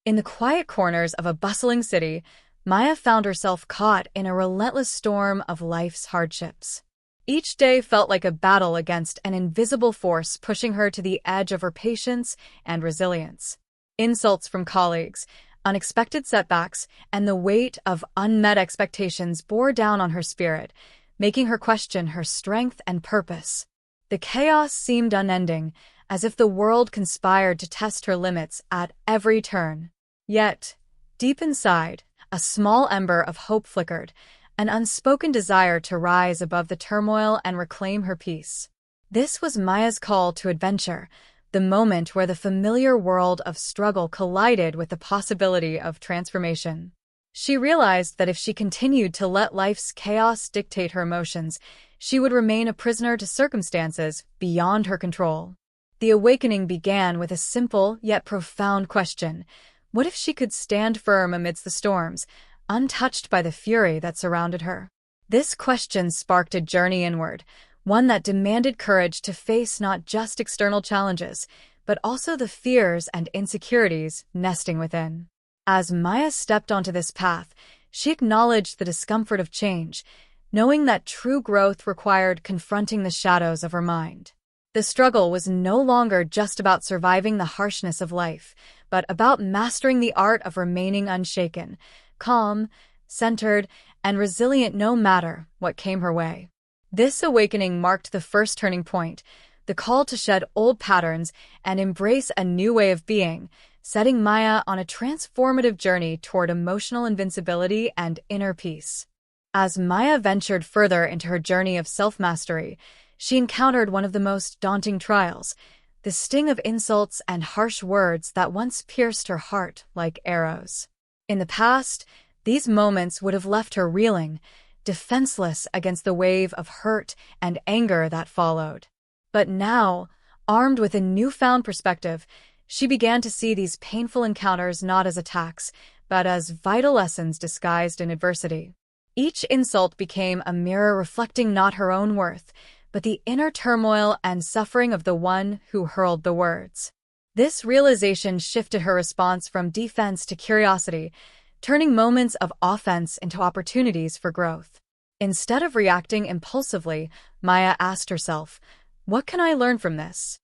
In the quiet corners of a bustling city, Maya found herself caught in a relentless storm of life's hardships. Each day felt like a battle against an invisible force pushing her to the edge of her patience and resilience. Insults from colleagues, unexpected setbacks, and the weight of unmet expectations bore down on her spirit, making her question her strength and purpose. The chaos seemed unending, as if the world conspired to test her limits at every turn. Yet, deep inside, a small ember of hope flickered, an unspoken desire to rise above the turmoil and reclaim her peace. This was Maya's call to adventure, the moment where the familiar world of struggle collided with the possibility of transformation. She realized that if she continued to let life's chaos dictate her emotions, she would remain a prisoner to circumstances beyond her control. The awakening began with a simple yet profound question. What if she could stand firm amidst the storms, untouched by the fury that surrounded her? This question sparked a journey inward, one that demanded courage to face not just external challenges, but also the fears and insecurities nesting within. As Maya stepped onto this path, she acknowledged the discomfort of change, knowing that true growth required confronting the shadows of her mind. The struggle was no longer just about surviving the harshness of life, but about mastering the art of remaining unshaken, calm, centered, and resilient no matter what came her way. This awakening marked the first turning point, the call to shed old patterns and embrace a new way of being, setting Maya on a transformative journey toward emotional invincibility and inner peace. As Maya ventured further into her journey of self-mastery, she encountered one of the most daunting trials, the sting of insults and harsh words that once pierced her heart like arrows. In the past, these moments would have left her reeling, defenseless against the wave of hurt and anger that followed. But now, armed with a newfound perspective, she began to see these painful encounters not as attacks, but as vital lessons disguised in adversity. Each insult became a mirror reflecting not her own worth, but the inner turmoil and suffering of the one who hurled the words. This realization shifted her response from defense to curiosity, turning moments of offense into opportunities for growth. Instead of reacting impulsively, Maya asked herself, "What can I learn from this?"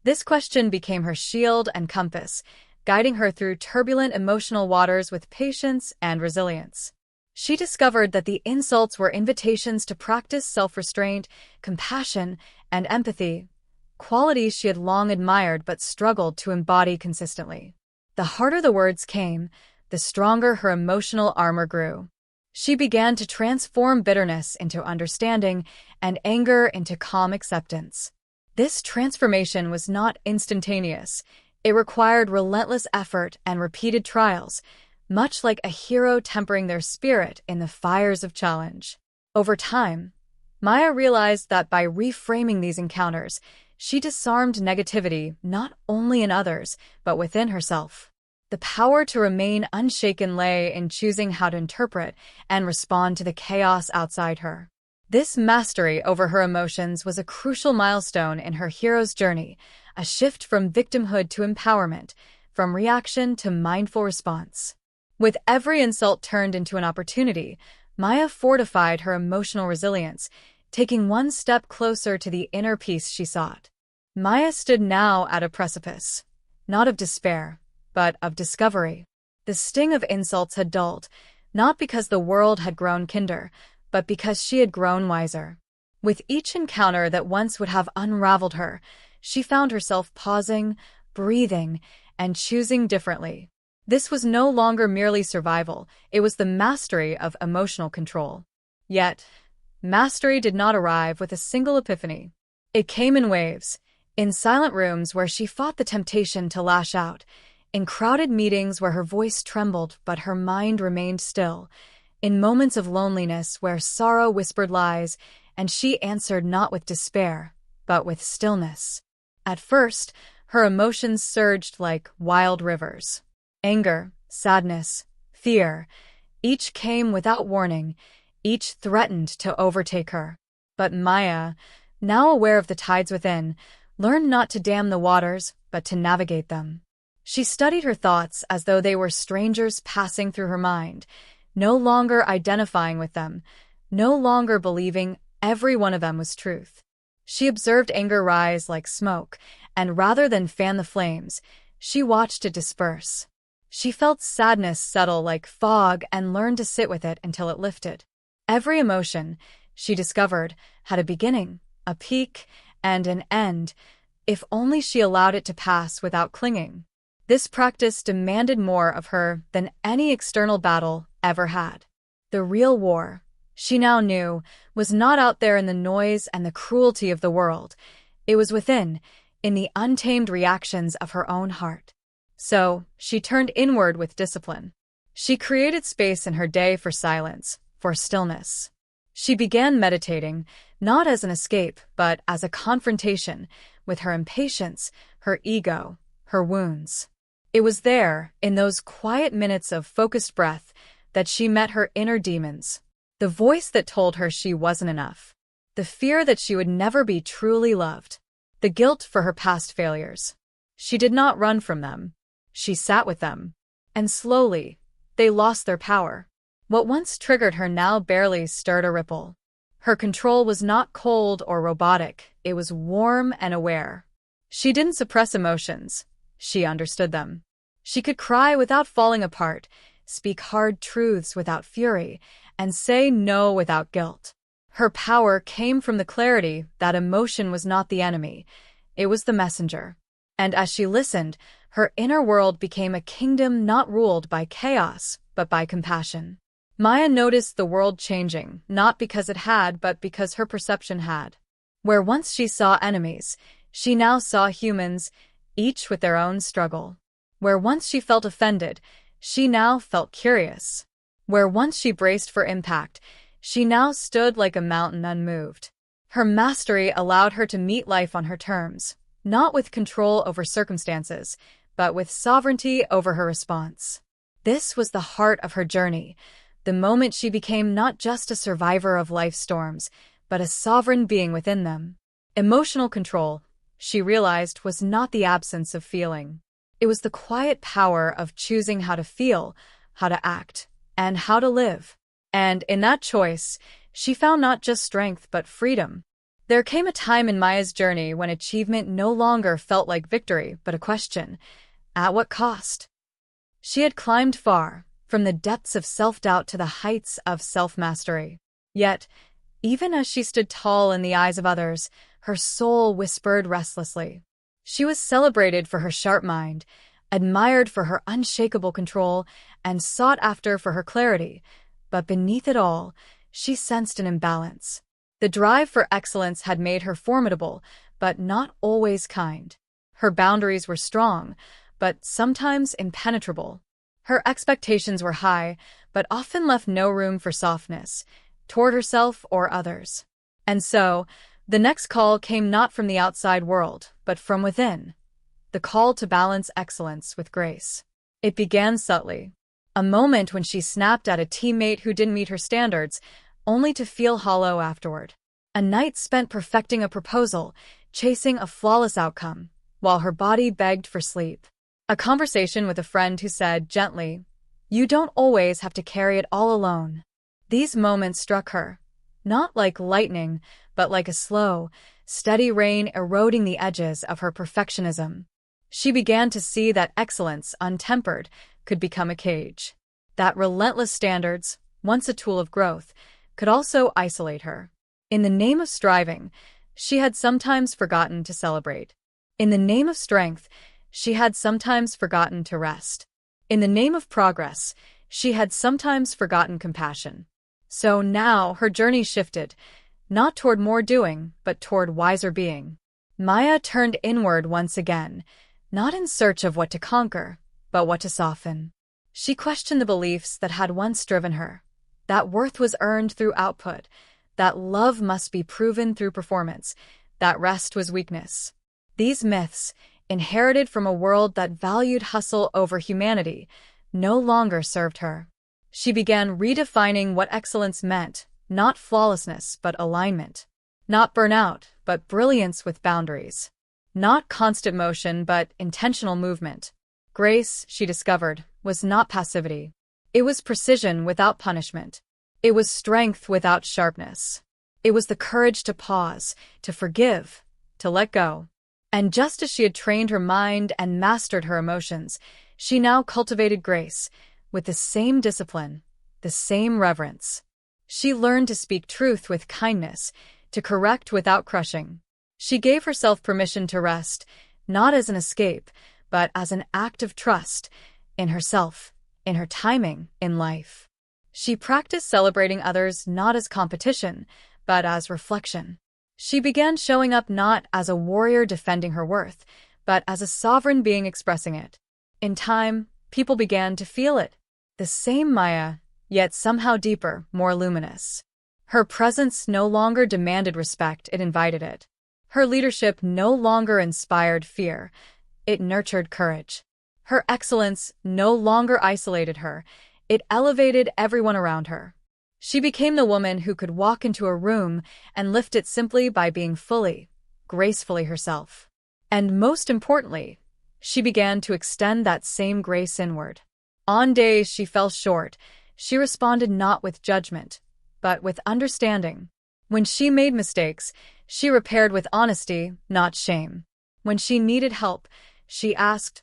This question became her shield and compass, guiding her through turbulent emotional waters with patience and resilience. She discovered that the insults were invitations to practice self-restraint, compassion, and empathy, qualities she had long admired but struggled to embody consistently. The harder the words came, the stronger her emotional armor grew. She began to transform bitterness into understanding and anger into calm acceptance. This transformation was not instantaneous. It required relentless effort and repeated trials, much like a hero tempering their spirit in the fires of challenge. Over time, Maya realized that by reframing these encounters, she disarmed negativity not only in others, but within herself. The power to remain unshaken lay in choosing how to interpret and respond to the chaos outside her. This mastery over her emotions was a crucial milestone in her hero's journey, a shift from victimhood to empowerment, from reaction to mindful response. With every insult turned into an opportunity, Maya fortified her emotional resilience, taking one step closer to the inner peace she sought. Maya stood now at a precipice, not of despair, but of discovery. The sting of insults had dulled, not because the world had grown kinder, but because she had grown wiser. With each encounter that once would have unraveled her, she found herself pausing, breathing, and choosing differently. This was no longer merely survival, it was the mastery of emotional control. Yet, mastery did not arrive with a single epiphany. It came in waves, in silent rooms where she fought the temptation to lash out, in crowded meetings where her voice trembled but her mind remained still, in moments of loneliness where sorrow whispered lies and she answered not with despair, but with stillness. At first, her emotions surged like wild rivers. Anger, sadness, fear, each came without warning, each threatened to overtake her. But Maya, now aware of the tides within, learned not to dam the waters, but to navigate them. She studied her thoughts as though they were strangers passing through her mind, no longer identifying with them, no longer believing every one of them was truth. She observed anger rise like smoke, and rather than fan the flames, she watched it disperse. She felt sadness settle like fog and learned to sit with it until it lifted. Every emotion, she discovered, had a beginning, a peak, and an end, if only she allowed it to pass without clinging. This practice demanded more of her than any external battle ever had. The real war, she now knew, was not out there in the noise and the cruelty of the world. It was within, in the untamed reactions of her own heart. So, she turned inward with discipline. She created space in her day for silence, for stillness. She began meditating, not as an escape, but as a confrontation with her impatience, her ego, her wounds. It was there, in those quiet minutes of focused breath, that she met her inner demons. The voice that told her she wasn't enough. The fear that she would never be truly loved. The guilt for her past failures. She did not run from them. She sat with them. And slowly, they lost their power. What once triggered her now barely stirred a ripple. Her control was not cold or robotic, it was warm and aware. She didn't suppress emotions. She understood them. She could cry without falling apart, speak hard truths without fury, and say no without guilt. Her power came from the clarity that emotion was not the enemy, it was the messenger. And as she listened, her inner world became a kingdom not ruled by chaos, but by compassion. Maya noticed the world changing, not because it had, but because her perception had. Where once she saw enemies, she now saw humans, each with their own struggle. Where once she felt offended, she now felt curious. Where once she braced for impact, she now stood like a mountain unmoved. Her mastery allowed her to meet life on her terms, not with control over circumstances, but with sovereignty over her response. This was the heart of her journey, the moment she became not just a survivor of life's storms, but a sovereign being within them. Emotional control, she realized, was not the absence of feeling. It was the quiet power of choosing how to feel, how to act, and how to live. And in that choice, she found not just strength but freedom. There came a time in Maya's journey when achievement no longer felt like victory, but a question: at what cost? She had climbed far, from the depths of self-doubt to the heights of self-mastery. Yet, even as she stood tall in the eyes of others, her soul whispered restlessly. She was celebrated for her sharp mind, admired for her unshakable control, and sought after for her clarity. But beneath it all, she sensed an imbalance. The drive for excellence had made her formidable, but not always kind. Her boundaries were strong, but sometimes impenetrable. Her expectations were high, but often left no room for softness, toward herself or others. And so, the next call came not from the outside world, but from within. The call to balance excellence with grace. It began subtly. A moment when she snapped at a teammate who didn't meet her standards, only to feel hollow afterward. A night spent perfecting a proposal, chasing a flawless outcome, while her body begged for sleep. A conversation with a friend who said gently, "You don't always have to carry it all alone." These moments struck her, not like lightning, but like a slow, steady rain eroding the edges of her perfectionism. She began to see that excellence, untempered, could become a cage. That relentless standards, once a tool of growth, could also isolate her. In the name of striving, she had sometimes forgotten to celebrate. In the name of strength, she had sometimes forgotten to rest. In the name of progress, she had sometimes forgotten compassion. So now her journey shifted, not toward more doing, but toward wiser being. Maya turned inward once again, not in search of what to conquer, but what to soften. She questioned the beliefs that had once driven her, that worth was earned through output, that love must be proven through performance, that rest was weakness. These myths, inherited from a world that valued hustle over humanity, no longer served her. She began redefining what excellence meant, not flawlessness but alignment. Not burnout, but brilliance with boundaries. Not constant motion but intentional movement. Grace, she discovered, was not passivity. It was precision without punishment. It was strength without sharpness. It was the courage to pause, to forgive, to let go. And just as she had trained her mind and mastered her emotions, she now cultivated grace with the same discipline, the same reverence. She learned to speak truth with kindness, to correct without crushing. She gave herself permission to rest, not as an escape, but as an act of trust in herself, in her timing, in life. She practiced celebrating others not as competition, but as reflection. She began showing up not as a warrior defending her worth, but as a sovereign being expressing it. In time, people began to feel it. The same Maya, yet somehow deeper, more luminous. Her presence no longer demanded respect, it invited it. Her leadership no longer inspired fear, it nurtured courage. Her excellence no longer isolated her, it elevated everyone around her. She became the woman who could walk into a room and lift it simply by being fully, gracefully herself. And most importantly, she began to extend that same grace inward. On days she fell short, she responded not with judgment, but with understanding. When she made mistakes, she repaired with honesty, not shame. When she needed help, she asked,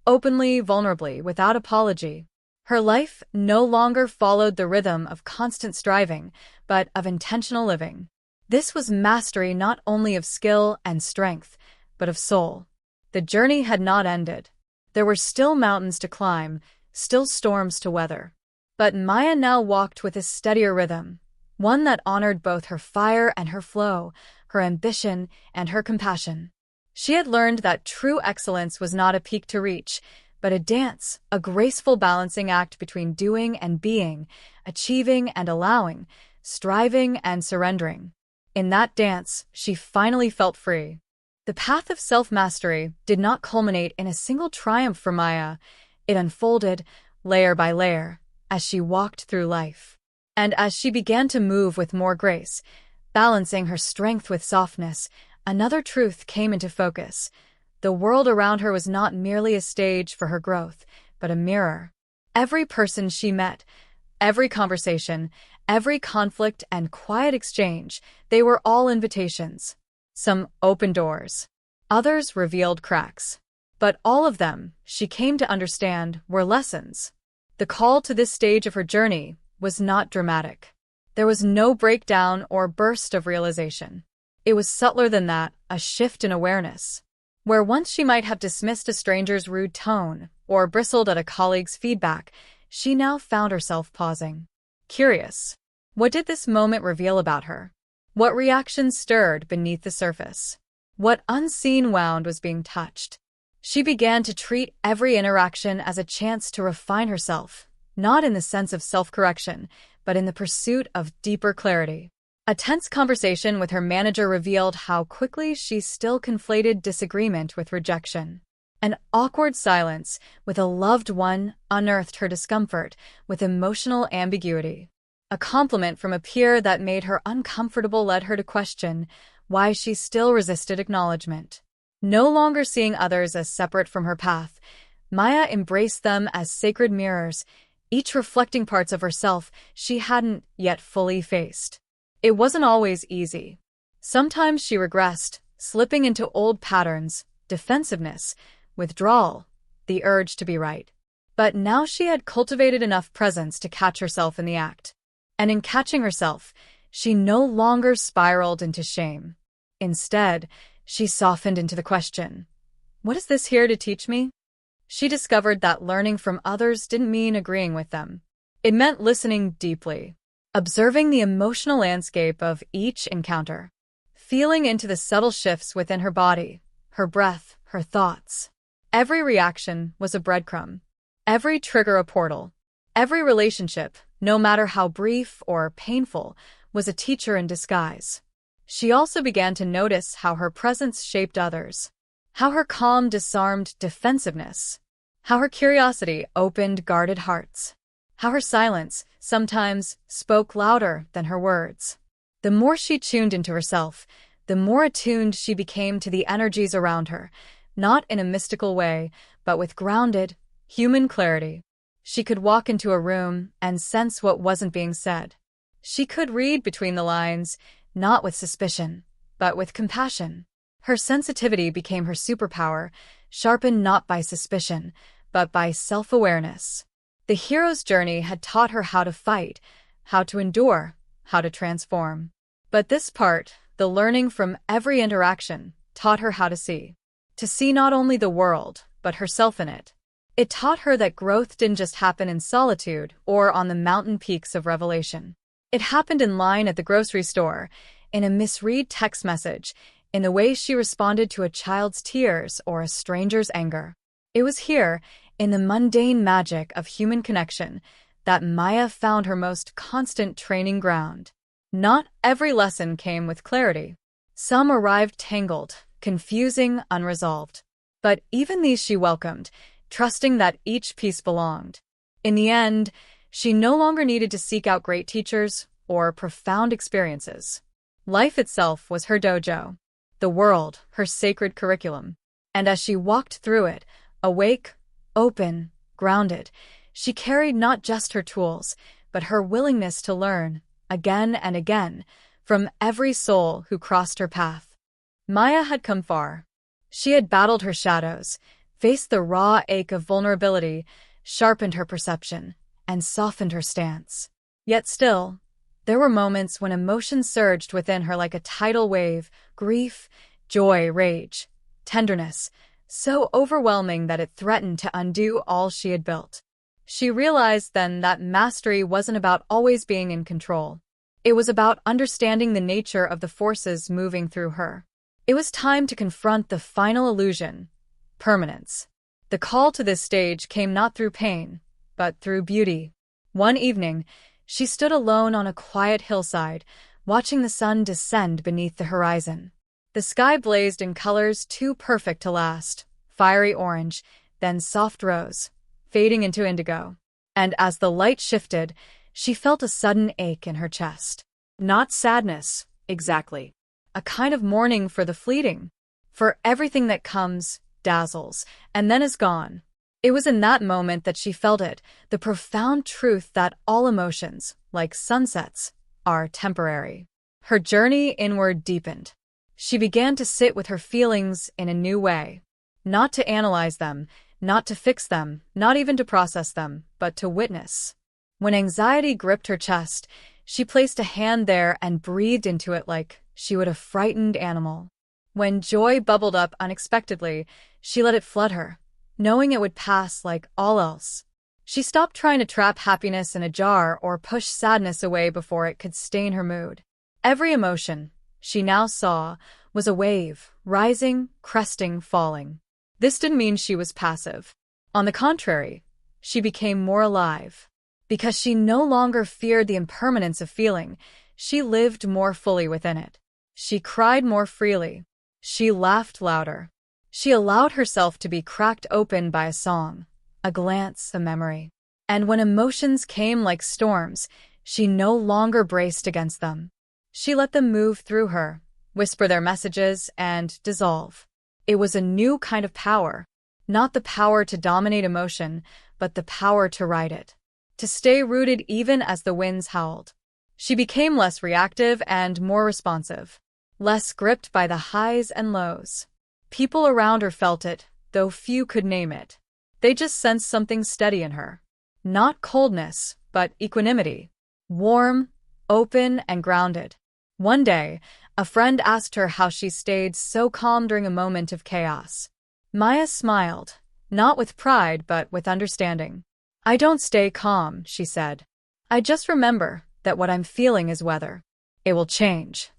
openly, vulnerably, without apology. Her life no longer followed the rhythm of constant striving, but of intentional living. This was mastery not only of skill and strength, but of soul. The journey had not ended. There were still mountains to climb, still storms to weather. But Maya now walked with a steadier rhythm, one that honored both her fire and her flow, her ambition and her compassion. She had learned that true excellence was not a peak to reach, but a dance, a graceful balancing act between doing and being, achieving and allowing, striving and surrendering. In that dance, she finally felt free. The path of self-mastery did not culminate in a single triumph for Maya. It unfolded, layer by layer, as she walked through life. And as she began to move with more grace, balancing her strength with softness, another truth came into focus. The world around her was not merely a stage for her growth, but a mirror. Every person she met, every conversation, every conflict and quiet exchange, they were all invitations. Some opened doors, others revealed cracks. But all of them, she came to understand, were lessons. The call to this stage of her journey was not dramatic. There was no breakdown or burst of realization. It was subtler than that, a shift in awareness. Where once she might have dismissed a stranger's rude tone or bristled at a colleague's feedback, she now found herself pausing. Curious. What did this moment reveal about her? What reactions stirred beneath the surface? What unseen wound was being touched? She began to treat every interaction as a chance to refine herself, not in the sense of self-correction, but in the pursuit of deeper clarity. A tense conversation with her manager revealed how quickly she still conflated disagreement with rejection. An awkward silence with a loved one unearthed her discomfort with emotional ambiguity. A compliment from a peer that made her uncomfortable led her to question why she still resisted acknowledgement. No longer seeing others as separate from her path, Maya embraced them as sacred mirrors, each reflecting parts of herself she hadn't yet fully faced. It wasn't always easy. Sometimes she regressed, slipping into old patterns, defensiveness, withdrawal, the urge to be right. But now she had cultivated enough presence to catch herself in the act. And in catching herself, she no longer spiraled into shame. Instead, she softened into the question, what is this here to teach me? She discovered that learning from others didn't mean agreeing with them. It meant listening deeply, observing the emotional landscape of each encounter, feeling into the subtle shifts within her body, her breath, her thoughts. Every reaction was a breadcrumb, every trigger a portal, every relationship, no matter how brief or painful, was a teacher in disguise. She also began to notice how her presence shaped others, how her calm disarmed defensiveness, how her curiosity opened guarded hearts, how her silence sometimes spoke louder than her words. The more she tuned into herself, the more attuned she became to the energies around her, not in a mystical way, but with grounded, human clarity. She could walk into a room and sense what wasn't being said. She could read between the lines, not with suspicion, but with compassion. Her sensitivity became her superpower, sharpened not by suspicion, but by self-awareness. The hero's journey had taught her how to fight, how to endure, how to transform. But this part, the learning from every interaction, taught her how to see. To see not only the world, but herself in it. It taught her that growth didn't just happen in solitude or on the mountain peaks of revelation. It happened in line at the grocery store, in a misread text message, in the way she responded to a child's tears or a stranger's anger. It was here, in the mundane magic of human connection, that Maya found her most constant training ground. Not every lesson came with clarity. Some arrived tangled, confusing, unresolved. But even these she welcomed, trusting that each piece belonged. In the end, she no longer needed to seek out great teachers or profound experiences. Life itself was her dojo, the world her sacred curriculum. And as she walked through it, awake, open, grounded, she carried not just her tools, but her willingness to learn, again and again, from every soul who crossed her path. Maya had come far. She had battled her shadows, faced the raw ache of vulnerability, sharpened her perception, and softened her stance. Yet still, there were moments when emotion surged within her like a tidal wave, grief, joy, rage, tenderness, so overwhelming that it threatened to undo all she had built. She realized then that mastery wasn't about always being in control. It was about understanding the nature of the forces moving through her. It was time to confront the final illusion, permanence. The call to this stage came not through pain, but through beauty. One evening, she stood alone on a quiet hillside, watching the sun descend beneath the horizon. The sky blazed in colors too perfect to last, fiery orange, then soft rose, fading into indigo. And as the light shifted, she felt a sudden ache in her chest. Not sadness, exactly. A kind of mourning for the fleeting, for everything that comes, dazzles, and then is gone. It was in that moment that she felt it, the profound truth that all emotions, like sunsets, are temporary. Her journey inward deepened. She began to sit with her feelings in a new way. Not to analyze them, not to fix them, not even to process them, but to witness. When anxiety gripped her chest, she placed a hand there and breathed into it like she would a frightened animal. When joy bubbled up unexpectedly, she let it flood her, knowing it would pass like all else. She stopped trying to trap happiness in a jar or push sadness away before it could stain her mood. Every emotion, she now saw, was a wave, rising, cresting, falling. This didn't mean she was passive. On the contrary, she became more alive. Because she no longer feared the impermanence of feeling, she lived more fully within it. She cried more freely. She laughed louder. She allowed herself to be cracked open by a song, a glance, a memory. And when emotions came like storms, she no longer braced against them. She let them move through her, whisper their messages, and dissolve. It was a new kind of power, not the power to dominate emotion, but the power to ride it, to stay rooted even as the winds howled. She became less reactive and more responsive, less gripped by the highs and lows. People around her felt it, though few could name it. They just sensed something steady in her. Not coldness, but equanimity. Warm, open, and grounded. One day, a friend asked her how she stayed so calm during a moment of chaos. Maya smiled, not with pride but with understanding. "I don't stay calm," she said. "I just remember that what I'm feeling is weather. It will change."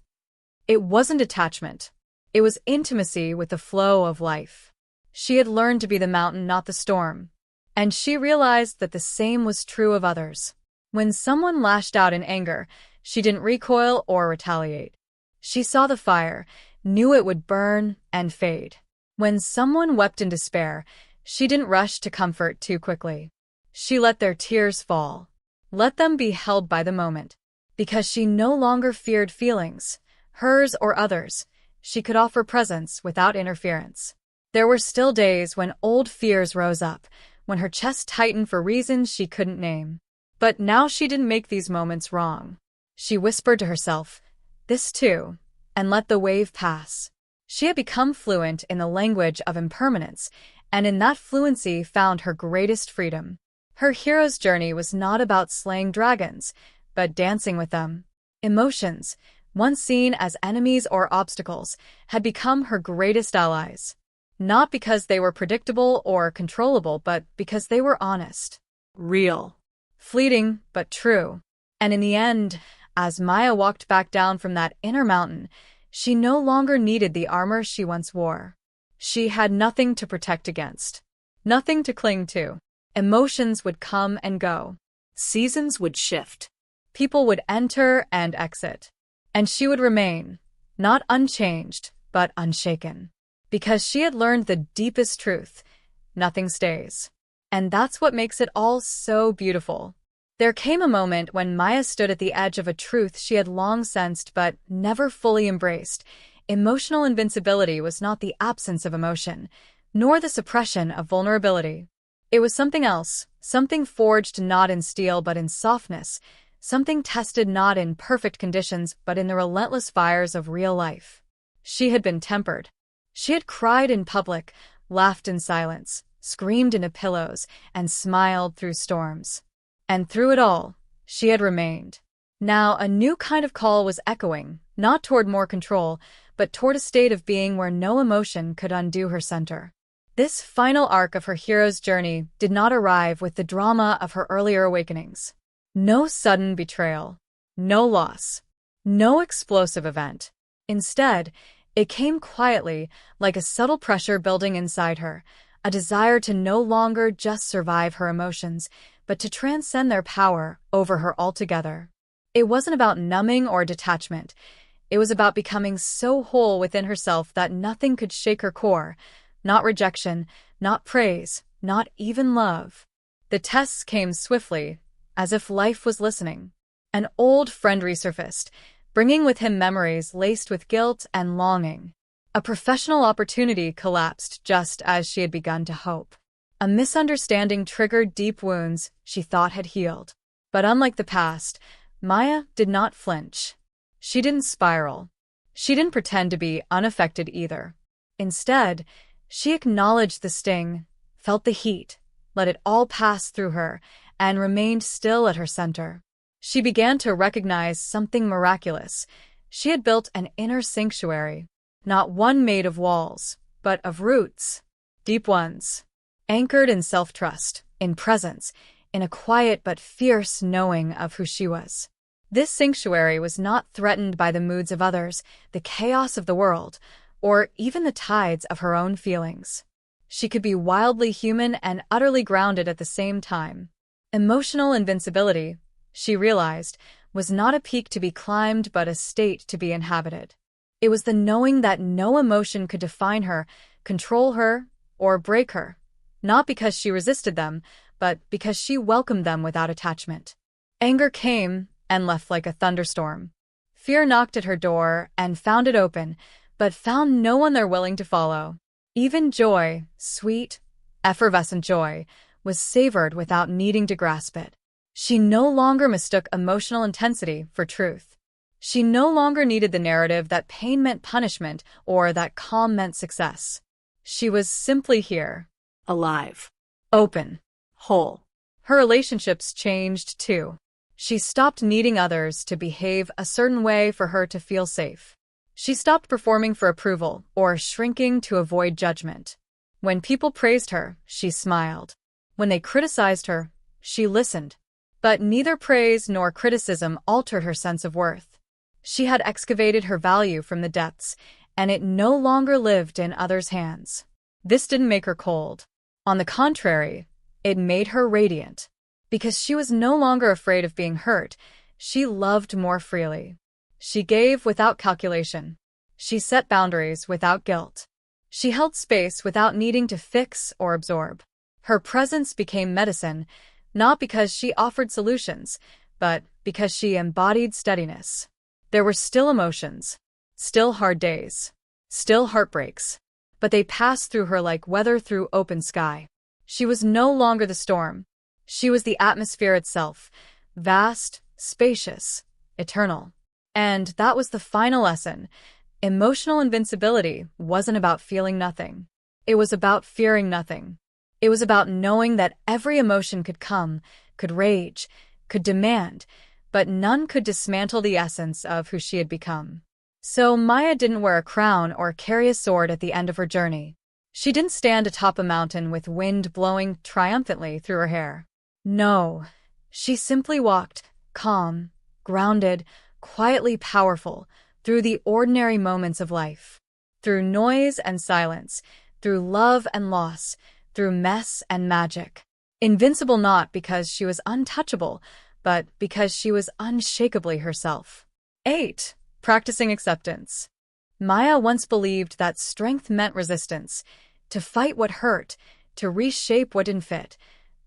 It wasn't attachment. It was intimacy with the flow of life. She had learned to be the mountain, not the storm. And she realized that the same was true of others. When someone lashed out in anger, she didn't recoil or retaliate. She saw the fire, knew it would burn and fade. When someone wept in despair, she didn't rush to comfort too quickly. She let their tears fall. Let them be held by the moment. Because she no longer feared feelings, hers or others, she could offer presence without interference. There were still days when old fears rose up, when her chest tightened for reasons she couldn't name. But now she didn't make these moments wrong. She whispered to herself, "This too," and let the wave pass. She had become fluent in the language of impermanence, and in that fluency found her greatest freedom. Her hero's journey was not about slaying dragons, but dancing with them. Emotions, once seen as enemies or obstacles, had become her greatest allies. Not because they were predictable or controllable, but because they were honest, real, fleeting, but true. And in the end, as Maya walked back down from that inner mountain, she no longer needed the armor she once wore. She had nothing to protect against, nothing to cling to. Emotions would come and go. Seasons would shift. People would enter and exit. And she would remain, not unchanged, but unshaken. Because she had learned the deepest truth: nothing stays. And that's what makes it all so beautiful. There came a moment when Maya stood at the edge of a truth she had long sensed but never fully embraced. Emotional invincibility was not the absence of emotion, nor the suppression of vulnerability. It was something else, something forged not in steel but in softness, something tested not in perfect conditions but in the relentless fires of real life. She had been tempered. She had cried in public, laughed in silence, screamed into pillows, and smiled through storms. And through it all, she had remained. Now a new kind of call was echoing, not toward more control, but toward a state of being where no emotion could undo her center. This final arc of her hero's journey did not arrive with the drama of her earlier awakenings. No sudden betrayal, no loss, no explosive event. Instead, it came quietly, like a subtle pressure building inside her, a desire to no longer just survive her emotions, but to transcend their power over her altogether. It wasn't about numbing or detachment. It was about becoming so whole within herself that nothing could shake her core. Not rejection, not praise, not even love. The tests came swiftly, as if life was listening. An old friend resurfaced, bringing with him memories laced with guilt and longing. A professional opportunity collapsed just as she had begun to hope. A misunderstanding triggered deep wounds she thought had healed. But unlike the past, Maya did not flinch. She didn't spiral. She didn't pretend to be unaffected either. Instead, she acknowledged the sting, felt the heat, let it all pass through her, and remained still at her center. She began to recognize something miraculous. She had built an inner sanctuary, not one made of walls, but of roots, deep ones, anchored in self-trust, in presence, in a quiet but fierce knowing of who she was. This sanctuary was not threatened by the moods of others, the chaos of the world, or even the tides of her own feelings. She could be wildly human and utterly grounded at the same time. Emotional invincibility, she realized, was not a peak to be climbed but a state to be inhabited. It was the knowing that no emotion could define her, control her, or break her, not because she resisted them, but because she welcomed them without attachment. Anger came and left like a thunderstorm. Fear knocked at her door and found it open, but found no one there willing to follow. Even joy, sweet, effervescent joy, was savored without needing to grasp it. She no longer mistook emotional intensity for truth. She no longer needed the narrative that pain meant punishment or that calm meant success. She was simply here, alive, open, whole. Her relationships changed too. She stopped needing others to behave a certain way for her to feel safe. She stopped performing for approval or shrinking to avoid judgment. When people praised her, she smiled. When they criticized her, she listened. But neither praise nor criticism altered her sense of worth. She had excavated her value from the depths, and it no longer lived in others' hands. This didn't make her cold. On the contrary, it made her radiant. Because she was no longer afraid of being hurt, she loved more freely. She gave without calculation. She set boundaries without guilt. She held space without needing to fix or absorb. Her presence became medicine, not because she offered solutions, but because she embodied steadiness. There were still emotions, still hard days, still heartbreaks, but they passed through her like weather through open sky. She was no longer the storm. She was the atmosphere itself, vast, spacious, eternal. And that was the final lesson. Emotional invincibility wasn't about feeling nothing. It was about fearing nothing. It was about knowing that every emotion could come, could rage, could demand, but none could dismantle the essence of who she had become. So Maya didn't wear a crown or carry a sword at the end of her journey. She didn't stand atop a mountain with wind blowing triumphantly through her hair. No, she simply walked, calm, grounded, quietly powerful, through the ordinary moments of life. Through noise and silence, through love and loss, through mess and magic. Invincible not because she was untouchable, but because she was unshakably herself. 8. Practicing acceptance. Maya once believed that strength meant resistance, to fight what hurt, to reshape what didn't fit,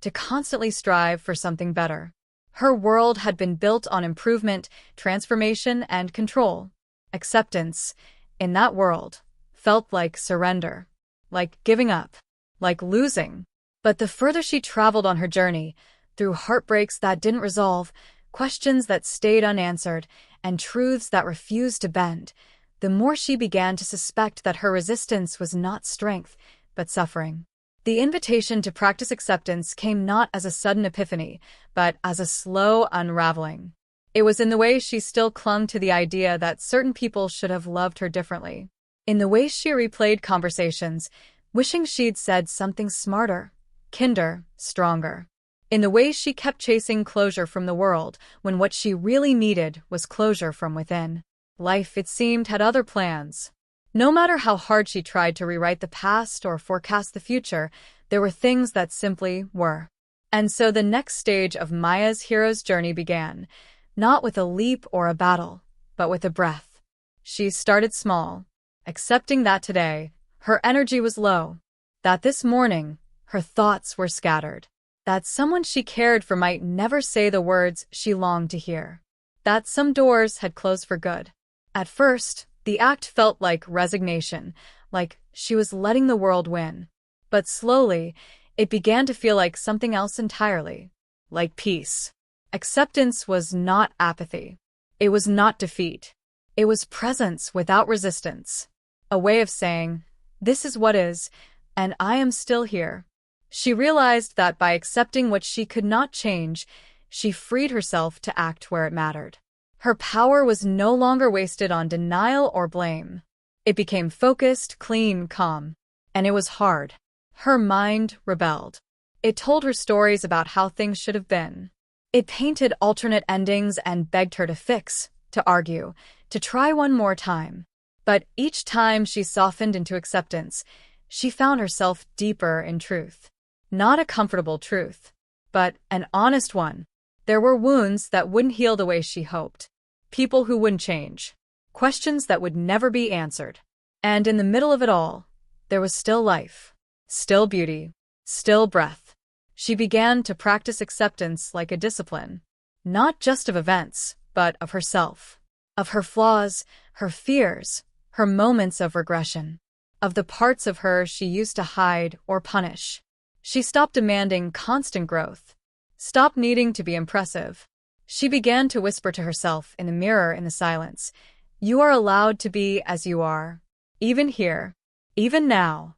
to constantly strive for something better. Her world had been built on improvement, transformation, and control. Acceptance, in that world, felt like surrender, like giving up, like losing. But the further she traveled on her journey, through heartbreaks that didn't resolve, questions that stayed unanswered, and truths that refused to bend, the more she began to suspect that her resistance was not strength, but suffering. The invitation to practice acceptance came not as a sudden epiphany, but as a slow unraveling. It was in the way she still clung to the idea that certain people should have loved her differently. In the way she replayed conversations, wishing she'd said something smarter, kinder, stronger. In the way she kept chasing closure from the world, when what she really needed was closure from within. Life, it seemed, had other plans. No matter how hard she tried to rewrite the past or forecast the future, there were things that simply were. And so the next stage of Maya's hero's journey began, not with a leap or a battle, but with a breath. She started small, accepting that today, her energy was low, that this morning, her thoughts were scattered, that someone she cared for might never say the words she longed to hear, that some doors had closed for good. At first, the act felt like resignation, like she was letting the world win. But slowly, it began to feel like something else entirely, like peace. Acceptance was not apathy. It was not defeat. It was presence without resistance. A way of saying, this is what is, and I am still here. She realized that by accepting what she could not change, she freed herself to act where it mattered. Her power was no longer wasted on denial or blame. It became focused, clean, calm. And it was hard. Her mind rebelled. It told her stories about how things should have been. It painted alternate endings and begged her to fix, to argue, to try one more time. But each time she softened into acceptance, she found herself deeper in truth. Not a comfortable truth, but an honest one. There were wounds that wouldn't heal the way she hoped. People who wouldn't change. Questions that would never be answered. And in the middle of it all, there was still life. Still beauty. Still breath. She began to practice acceptance like a discipline. Not just of events, but of herself. Of her flaws, her fears, her moments of regression. Of the parts of her she used to hide or punish. She stopped demanding constant growth. Stopped needing to be impressive. She began to whisper to herself in the mirror in the silence, "You are allowed to be as you are. Even here. Even now."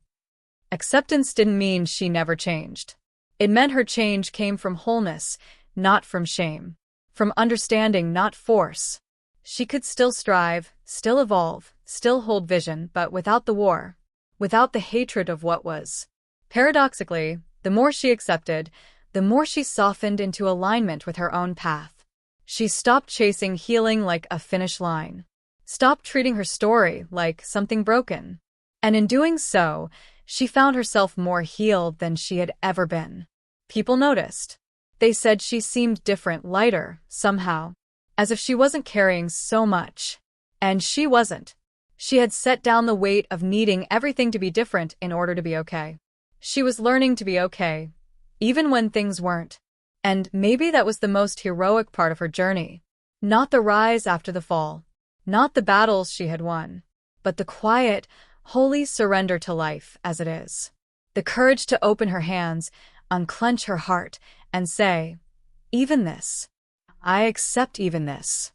Acceptance didn't mean she never changed. It meant her change came from wholeness, not from shame. From understanding, not force. She could still strive, still evolve, still hold vision, but without the war. Without the hatred of what was. Paradoxically, the more she accepted, the more she softened into alignment with her own path. She stopped chasing healing like a finish line. Stopped treating her story like something broken. And in doing so, she found herself more healed than she had ever been. People noticed. They said she seemed different, lighter, somehow. As if she wasn't carrying so much. And she wasn't. She had set down the weight of needing everything to be different in order to be okay. She was learning to be okay, even when things weren't. And maybe that was the most heroic part of her journey. Not the rise after the fall. Not the battles she had won. But the quiet, wholly surrender to life as it is. The courage to open her hands, unclench her heart, and say, "Even this. I accept even this."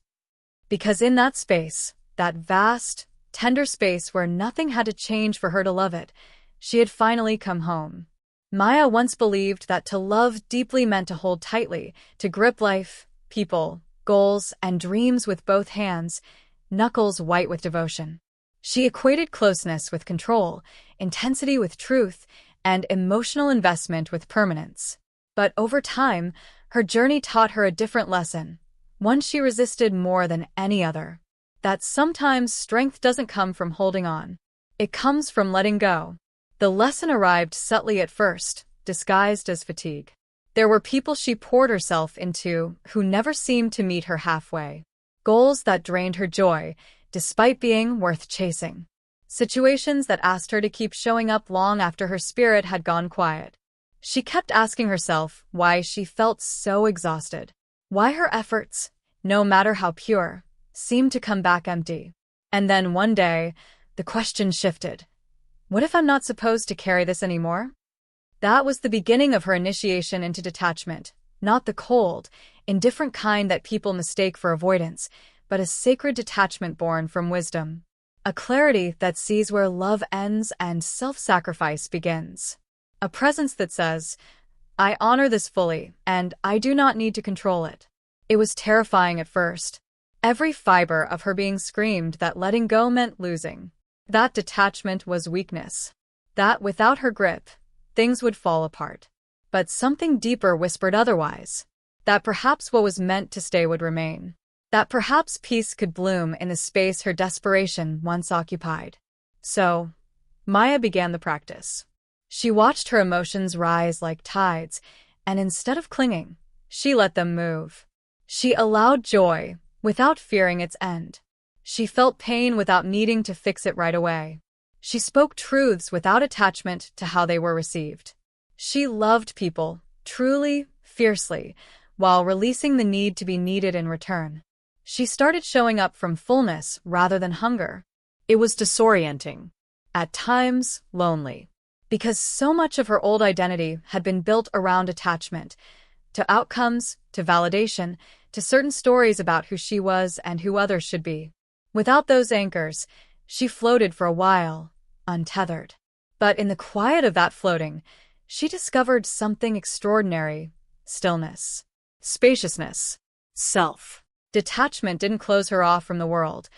Because in that space, that vast, tender space where nothing had to change for her to love it, she had finally come home. Maya once believed that to love deeply meant to hold tightly, to grip life, people, goals, and dreams with both hands, knuckles white with devotion. She equated closeness with control, intensity with truth, and emotional investment with permanence. But over time, her journey taught her a different lesson, one she resisted more than any other. That sometimes strength doesn't come from holding on. It comes from letting go. The lesson arrived subtly at first, disguised as fatigue. There were people she poured herself into who never seemed to meet her halfway. Goals that drained her joy, despite being worth chasing. Situations that asked her to keep showing up long after her spirit had gone quiet. She kept asking herself why she felt so exhausted. Why her efforts, no matter how pure, seemed to come back empty. And then one day, the question shifted. What if I'm not supposed to carry this anymore? That was the beginning of her initiation into detachment, not the cold, indifferent kind that people mistake for avoidance, but a sacred detachment born from wisdom. A clarity that sees where love ends and self-sacrifice begins. A presence that says, "I honor this fully, and I do not need to control it." It was terrifying at first. Every fiber of her being screamed that letting go meant losing. That detachment was weakness. That without her grip, things would fall apart. But something deeper whispered otherwise. That perhaps what was meant to stay would remain. That perhaps peace could bloom in the space her desperation once occupied. So, Maya began the practice. She watched her emotions rise like tides, and instead of clinging, she let them move. She allowed joy, without fearing its end. She felt pain without needing to fix it right away. She spoke truths without attachment to how they were received. She loved people, truly, fiercely, while releasing the need to be needed in return. She started showing up from fullness rather than hunger. It was disorienting. At times, lonely. Because so much of her old identity had been built around attachment, to outcomes, to validation, to certain stories about who she was and who others should be. Without those anchors, she floated for a while, untethered. But in the quiet of that floating, she discovered something extraordinary: stillness, spaciousness, self. Detachment didn't close her off from the world.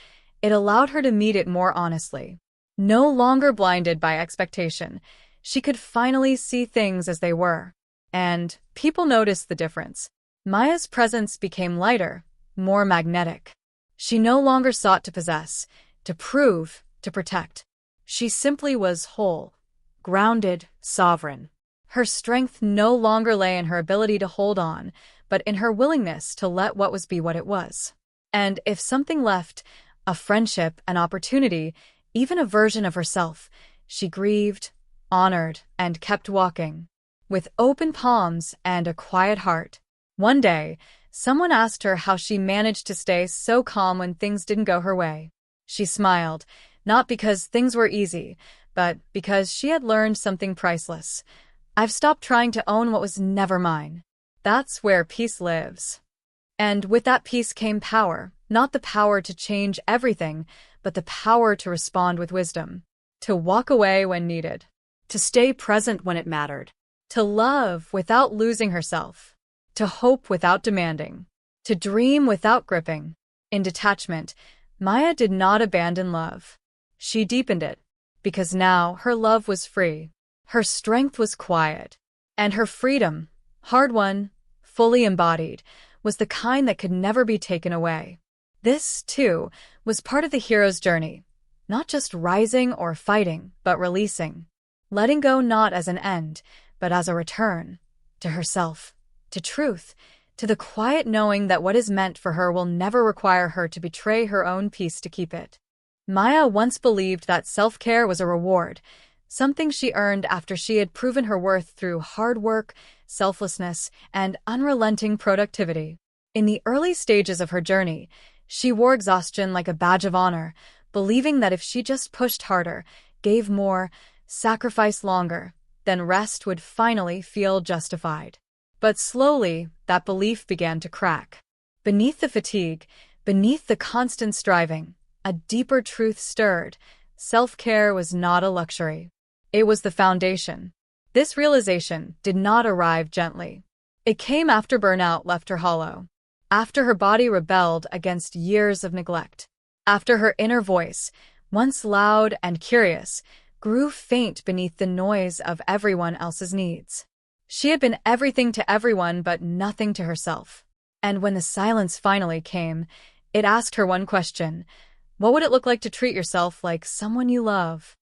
It allowed her to meet it more honestly. No longer blinded by expectation, she could finally see things as they were. And people noticed the difference. Maya's presence became lighter, more magnetic. She no longer sought to possess, to prove, to protect. She simply was whole, grounded, sovereign. Her strength no longer lay in her ability to hold on, but in her willingness to let what was be what it was. And if something left, a friendship, an opportunity, even a version of herself, she grieved, honored, and kept walking. With open palms and a quiet heart. One day, someone asked her how she managed to stay so calm when things didn't go her way. She smiled, not because things were easy, but because she had learned something priceless. I've stopped trying to own what was never mine. That's where peace lives. And with that peace came power, not the power to change everything, but the power to respond with wisdom, to walk away when needed, to stay present when it mattered, to love without losing herself, to hope without demanding, to dream without gripping. In detachment, Maya did not abandon love. She deepened it, because now her love was free, her strength was quiet, and her freedom, hard-won, fully embodied, was the kind that could never be taken away. This, too, was part of the hero's journey, not just rising or fighting, but releasing. Letting go not as an end, but as a return, to herself, to truth, to the quiet knowing that what is meant for her will never require her to betray her own peace to keep it. Maya once believed that self-care was a reward, something she earned after she had proven her worth through hard work, selflessness, and unrelenting productivity. In the early stages of her journey, she wore exhaustion like a badge of honor, believing that if she just pushed harder, gave more, sacrificed longer, then rest would finally feel justified. But slowly, that belief began to crack. Beneath the fatigue, beneath the constant striving, a deeper truth stirred. Self-care was not a luxury. It was the foundation. This realization did not arrive gently. It came after burnout left her hollow, after her body rebelled against years of neglect, after her inner voice, once loud and curious, grew faint beneath the noise of everyone else's needs. She had been everything to everyone but nothing to herself. And when the silence finally came, it asked her one question: what would it look like to treat yourself like someone you love?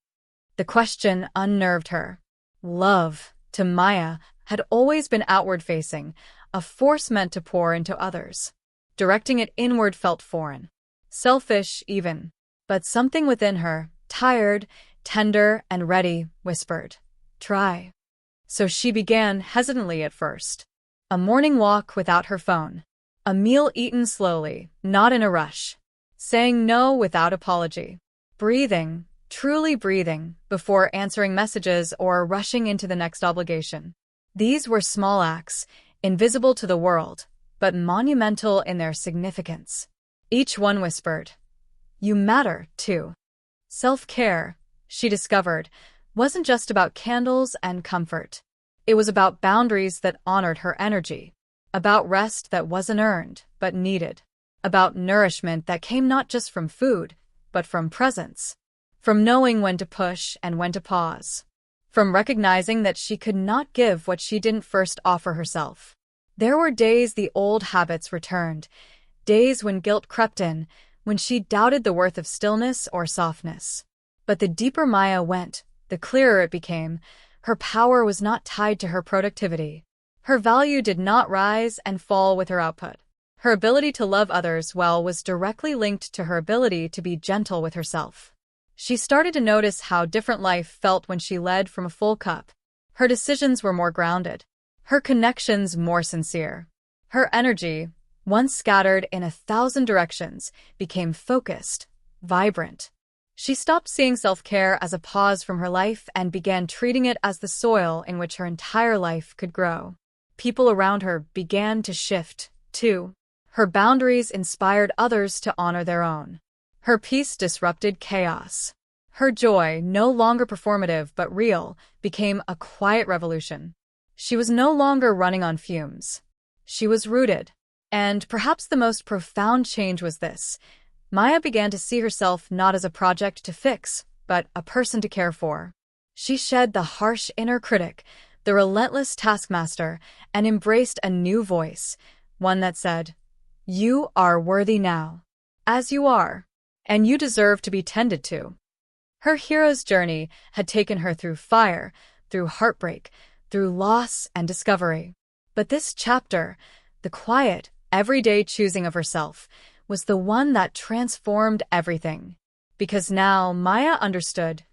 The question unnerved her. Love, to Maya, had always been outward-facing, a force meant to pour into others. Directing it inward felt foreign, selfish even. But something within her, tired, tender, and ready, whispered, "Try." So she began, hesitantly at first. A morning walk without her phone. A meal eaten slowly, not in a rush. Saying no without apology. Breathing, truly breathing, before answering messages or rushing into the next obligation. These were small acts, invisible to the world, but monumental in their significance. Each one whispered, "You matter, too." Self-care, she discovered, wasn't just about candles and comfort. It was about boundaries that honored her energy, about rest that wasn't earned, but needed, about nourishment that came not just from food, but from presence, from knowing when to push and when to pause, from recognizing that she could not give what she didn't first offer herself. There were days the old habits returned, days when guilt crept in, when she doubted the worth of stillness or softness. But the deeper Maya went, the clearer it became. Her power was not tied to her productivity. Her value did not rise and fall with her output. Her ability to love others well was directly linked to her ability to be gentle with herself. She started to notice how different life felt when she led from a full cup. Her decisions were more grounded, her connections more sincere. Her energy, once scattered in 1,000 directions, became focused, vibrant. She stopped seeing self-care as a pause from her life and began treating it as the soil in which her entire life could grow. People around her began to shift, too. Her boundaries inspired others to honor their own. Her peace disrupted chaos. Her joy, no longer performative but real, became a quiet revolution. She was no longer running on fumes. She was rooted. And perhaps the most profound change was this: Maya began to see herself not as a project to fix, but a person to care for. She shed the harsh inner critic, the relentless taskmaster, and embraced a new voice, one that said, "You are worthy now, as you are, and you deserve to be tended to." Her hero's journey had taken her through fire, through heartbreak, through loss and discovery. But this chapter, the quiet, everyday choosing of herself, was the one that transformed everything. Because now Maya understood,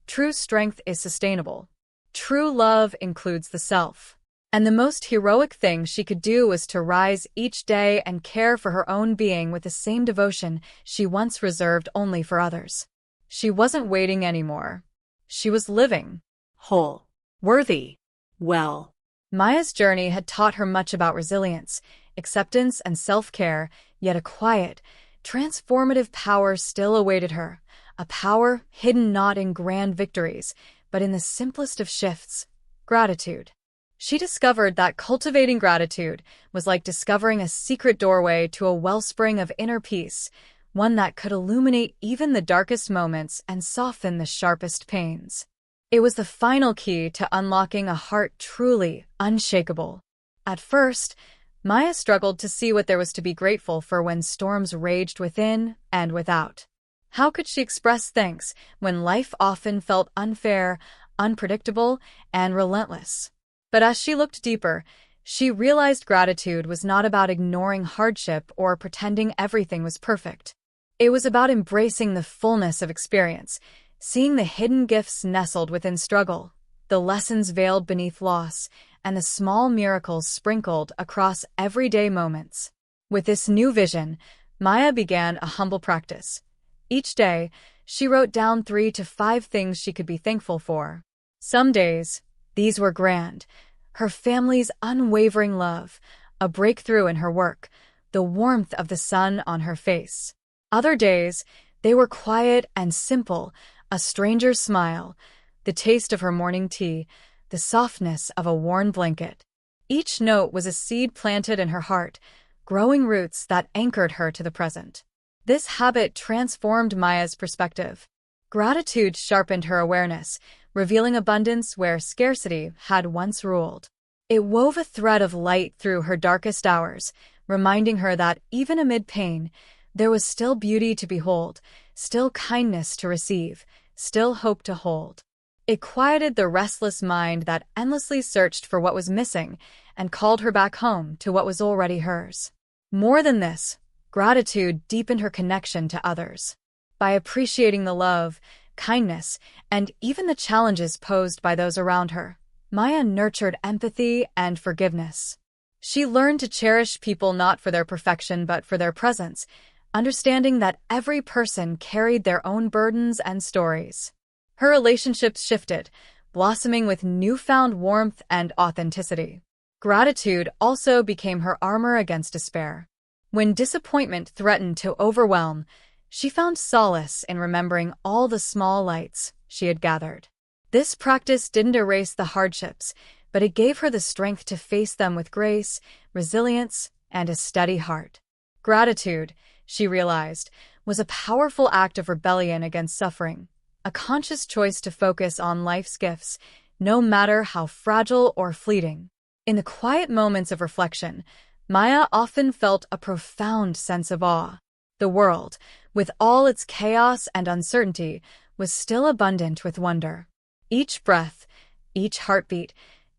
true strength is sustainable. True love includes the self. And the most heroic thing she could do was to rise each day and care for her own being with the same devotion she once reserved only for others. She wasn't waiting anymore. She was living. Whole. Worthy. Well. Maya's journey had taught her much about resilience, acceptance, and self-care, yet a quiet, transformative power still awaited her, a power hidden not in grand victories, but in the simplest of shifts: gratitude. She discovered that cultivating gratitude was like discovering a secret doorway to a wellspring of inner peace, one that could illuminate even the darkest moments and soften the sharpest pains. It was the final key to unlocking a heart truly unshakable. At first, Maya struggled to see what there was to be grateful for when storms raged within and without. How could she express thanks when life often felt unfair, unpredictable, and relentless? But as she looked deeper, she realized gratitude was not about ignoring hardship or pretending everything was perfect. It was about embracing the fullness of experience, seeing the hidden gifts nestled within struggle, the lessons veiled beneath loss, and the small miracles sprinkled across everyday moments. With this new vision, Maya began a humble practice. Each day, She wrote down 3 to 5 things she could be thankful for. Some days, these were grand: her family's unwavering love, a breakthrough in her work, the warmth of the sun on her face. Other days, they were quiet and simple: a stranger's smile, the taste of her morning tea, the softness of a worn blanket. Each note was a seed planted in her heart, growing roots that anchored her to the present. This habit transformed Maya's perspective. Gratitude sharpened her awareness, revealing abundance where scarcity had once ruled. It wove a thread of light through her darkest hours, reminding her that even amid pain, there was still beauty to behold, still kindness to receive, still hope to hold. It quieted the restless mind that endlessly searched for what was missing and called her back home to what was already hers. More than this, gratitude deepened her connection to others. By appreciating the love, kindness, and even the challenges posed by those around her, Maya nurtured empathy and forgiveness. She learned to cherish people not for their perfection but for their presence, understanding that every person carried their own burdens and stories. Her relationships shifted, blossoming with newfound warmth and authenticity. Gratitude also became her armor against despair. When disappointment threatened to overwhelm, she found solace in remembering all the small lights she had gathered. This practice didn't erase the hardships, but it gave her the strength to face them with grace, resilience, and a steady heart. Gratitude, she realized, was a powerful act of rebellion against suffering, a conscious choice to focus on life's gifts, no matter how fragile or fleeting. In the quiet moments of reflection, Maya often felt a profound sense of awe. The world, with all its chaos and uncertainty, was still abundant with wonder. Each breath, each heartbeat,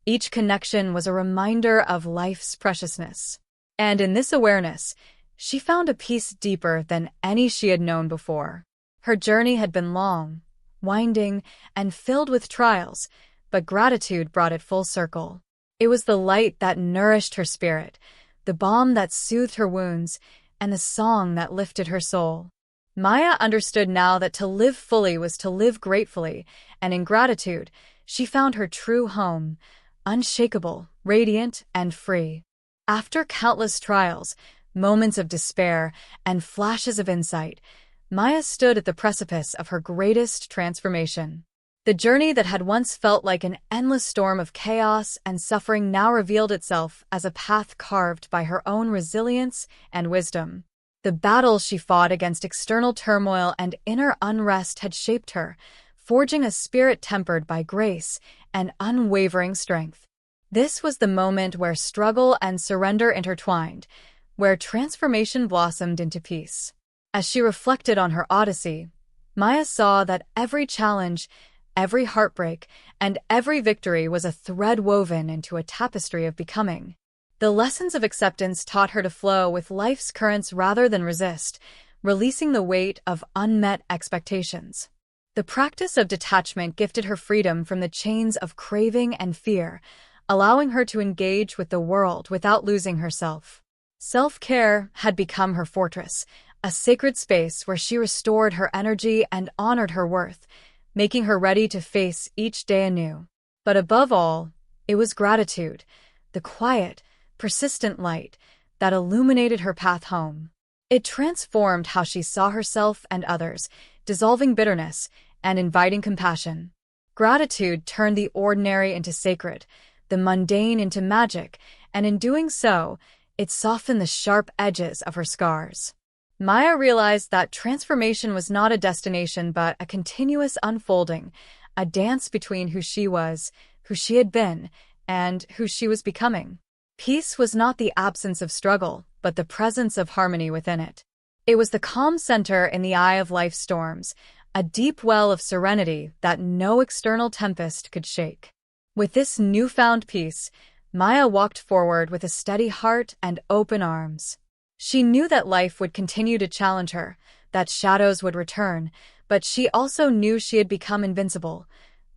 each connection was a reminder of life's preciousness. And in this awareness, she found a peace deeper than any she had known before. Her journey had been long, winding, and filled with trials, but gratitude brought it full circle. It was the light that nourished her spirit, the balm that soothed her wounds, and the song that lifted her soul. Maya understood now that to live fully was to live gratefully, and in gratitude, she found her true home, unshakable, radiant, and free. After countless trials, moments of despair, and flashes of insight, Maya stood at the precipice of her greatest transformation. The journey that had once felt like an endless storm of chaos and suffering now revealed itself as a path carved by her own resilience and wisdom. The battles she fought against external turmoil and inner unrest had shaped her, forging a spirit tempered by grace and unwavering strength. This was the moment where struggle and surrender intertwined, where transformation blossomed into peace. As she reflected on her odyssey, Maya saw that every challenge, every heartbreak, and every victory was a thread woven into a tapestry of becoming. The lessons of acceptance taught her to flow with life's currents rather than resist, releasing the weight of unmet expectations. The practice of detachment gifted her freedom from the chains of craving and fear, allowing her to engage with the world without losing herself. Self-care had become her fortress, a sacred space where she restored her energy and honored her worth, making her ready to face each day anew. But above all, it was gratitude, the quiet, persistent light that illuminated her path home. It transformed how she saw herself and others, dissolving bitterness and inviting compassion. Gratitude turned the ordinary into sacred, the mundane into magic, and in doing so, it softened the sharp edges of her scars. Maya realized that transformation was not a destination but a continuous unfolding, a dance between who she was, who she had been, and who she was becoming. Peace was not the absence of struggle, but the presence of harmony within it. It was the calm center in the eye of life's storms, a deep well of serenity that no external tempest could shake. With this newfound peace, Maya walked forward with a steady heart and open arms. She knew that life would continue to challenge her, that shadows would return, but she also knew she had become invincible,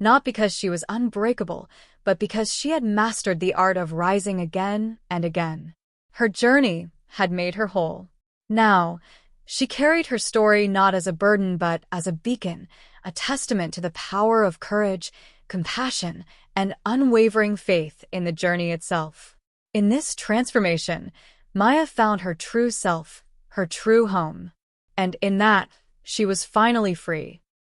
not because she was unbreakable, but because she had mastered the art of rising again and again. Her journey had made her whole. Now, She carried her story not as a burden but as a beacon, a testament to the power of courage, compassion, and unwavering faith in the journey itself. In this transformation, Maya found her true self, her true home. And in that, she was finally free.